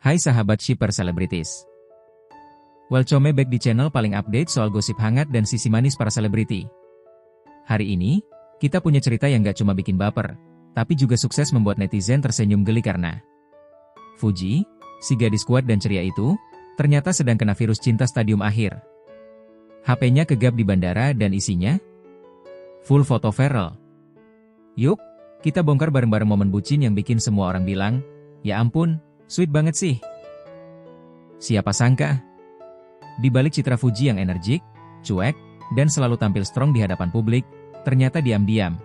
Hai sahabat shipper selebritis. Welcome back di channel paling update soal gosip hangat dan sisi manis para selebriti. Hari ini, kita punya cerita yang gak cuma bikin baper, tapi juga sukses membuat netizen tersenyum geli karena Fuji, si gadis kuat dan ceria itu, ternyata sedang kena virus cinta stadium akhir. HP-nya kegap di bandara dan isinya full foto viral. Yuk, kita bongkar bareng-bareng momen bucin yang bikin semua orang bilang, ya ampun, sweet banget sih. Siapa sangka? Di balik citra Fuji yang energik, cuek, dan selalu tampil strong di hadapan publik, ternyata diam-diam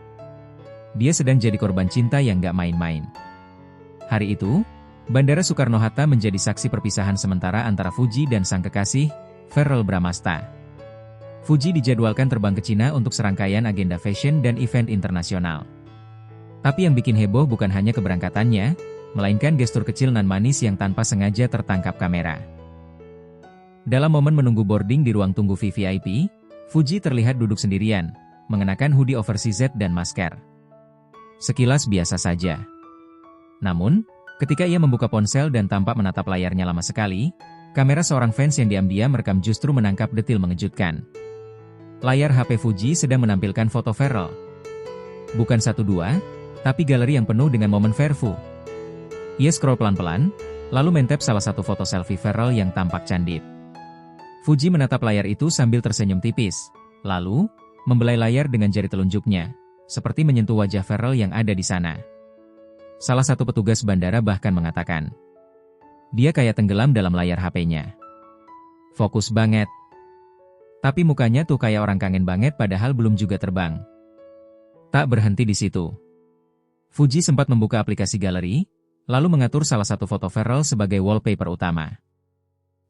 dia sedang jadi korban cinta yang gak main-main. Hari itu, Bandara Soekarno-Hatta menjadi saksi perpisahan sementara antara Fuji dan sang kekasih, Verrell Bramasta. Fuji dijadwalkan terbang ke Cina untuk serangkaian agenda fashion dan event internasional. Tapi yang bikin heboh bukan hanya keberangkatannya, melainkan gestur kecil nan manis yang tanpa sengaja tertangkap kamera. Dalam momen menunggu boarding di ruang tunggu VVIP, Fuji terlihat duduk sendirian, mengenakan hoodie oversized dan masker. Sekilas biasa saja. Namun, ketika ia membuka ponsel dan tampak menatap layarnya lama sekali, kamera seorang fans yang diam-diam merekam justru menangkap detil mengejutkan. Layar HP Fuji sedang menampilkan foto Verrell. Bukan 1-2, tapi galeri yang penuh dengan momen Verfu. Ia scroll pelan-pelan, lalu mentep salah satu foto selfie Verrell yang tampak candid. Fuji menatap layar itu sambil tersenyum tipis, lalu membelai layar dengan jari telunjuknya, seperti menyentuh wajah Verrell yang ada di sana. Salah satu petugas bandara bahkan mengatakan, dia kayak tenggelam dalam layar HP-nya. Fokus banget. Tapi mukanya tuh kayak orang kangen banget padahal belum juga terbang. Tak berhenti di situ. Fuji sempat membuka aplikasi galeri, lalu mengatur salah satu foto Verrell sebagai wallpaper utama.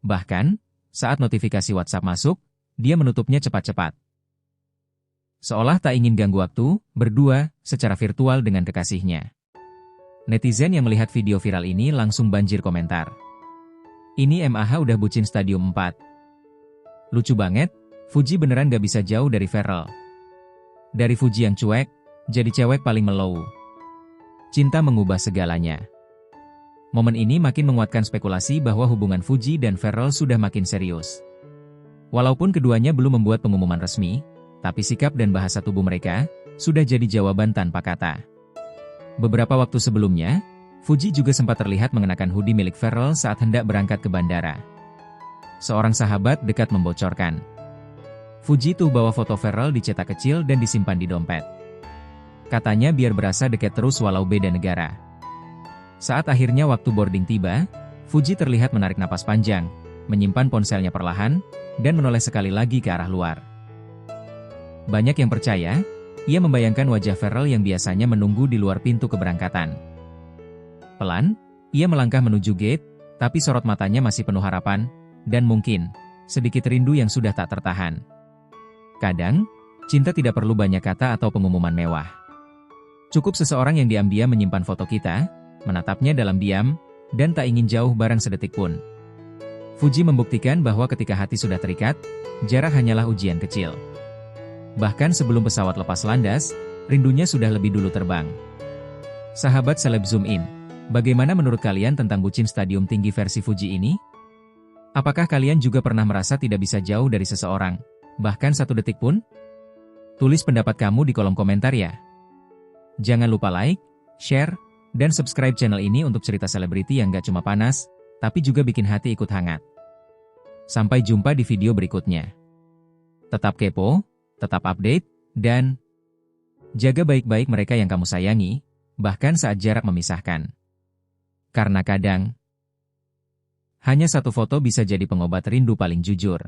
Bahkan, saat notifikasi WhatsApp masuk, dia menutupnya cepat-cepat. Seolah tak ingin ganggu waktu, berdua, secara virtual dengan kekasihnya. Netizen yang melihat video viral ini langsung banjir komentar. Ini MAH udah bucin stadium 4. Lucu banget, Fuji beneran gak bisa jauh dari Verrell. Dari Fuji yang cuek, jadi cewek paling mellow. Cinta mengubah segalanya. Momen ini makin menguatkan spekulasi bahwa hubungan Fuji dan Verrell sudah makin serius. Walaupun keduanya belum membuat pengumuman resmi, tapi sikap dan bahasa tubuh mereka sudah jadi jawaban tanpa kata. Beberapa waktu sebelumnya, Fuji juga sempat terlihat mengenakan hoodie milik Verrell saat hendak berangkat ke bandara. Seorang sahabat dekat membocorkan, Fuji tuh bawa foto Verrell dicetak kecil dan disimpan di dompet. Katanya biar berasa dekat terus walau beda negara. Saat akhirnya waktu boarding tiba, Fuji terlihat menarik napas panjang, menyimpan ponselnya perlahan, dan menoleh sekali lagi ke arah luar. Banyak yang percaya, ia membayangkan wajah Verrell yang biasanya menunggu di luar pintu keberangkatan. Pelan, ia melangkah menuju gate, tapi sorot matanya masih penuh harapan, dan mungkin, sedikit rindu yang sudah tak tertahan. Kadang, cinta tidak perlu banyak kata atau pengumuman mewah. Cukup seseorang yang diam-diam menyimpan foto kita, menatapnya dalam diam, dan tak ingin jauh barang sedetik pun. Fuji membuktikan bahwa ketika hati sudah terikat, jarak hanyalah ujian kecil. Bahkan sebelum pesawat lepas landas, rindunya sudah lebih dulu terbang. Sahabat seleb zoom in, bagaimana menurut kalian tentang bucin stadium tinggi versi Fuji ini? Apakah kalian juga pernah merasa tidak bisa jauh dari seseorang, bahkan satu detik pun? Tulis pendapat kamu di kolom komentar ya. Jangan lupa like, share, dan subscribe channel ini untuk cerita selebriti yang gak cuma panas, tapi juga bikin hati ikut hangat. Sampai jumpa di video berikutnya. Tetap kepo, tetap update, dan jaga baik-baik mereka yang kamu sayangi, bahkan saat jarak memisahkan. Karena kadang, hanya satu foto bisa jadi pengobat rindu paling jujur.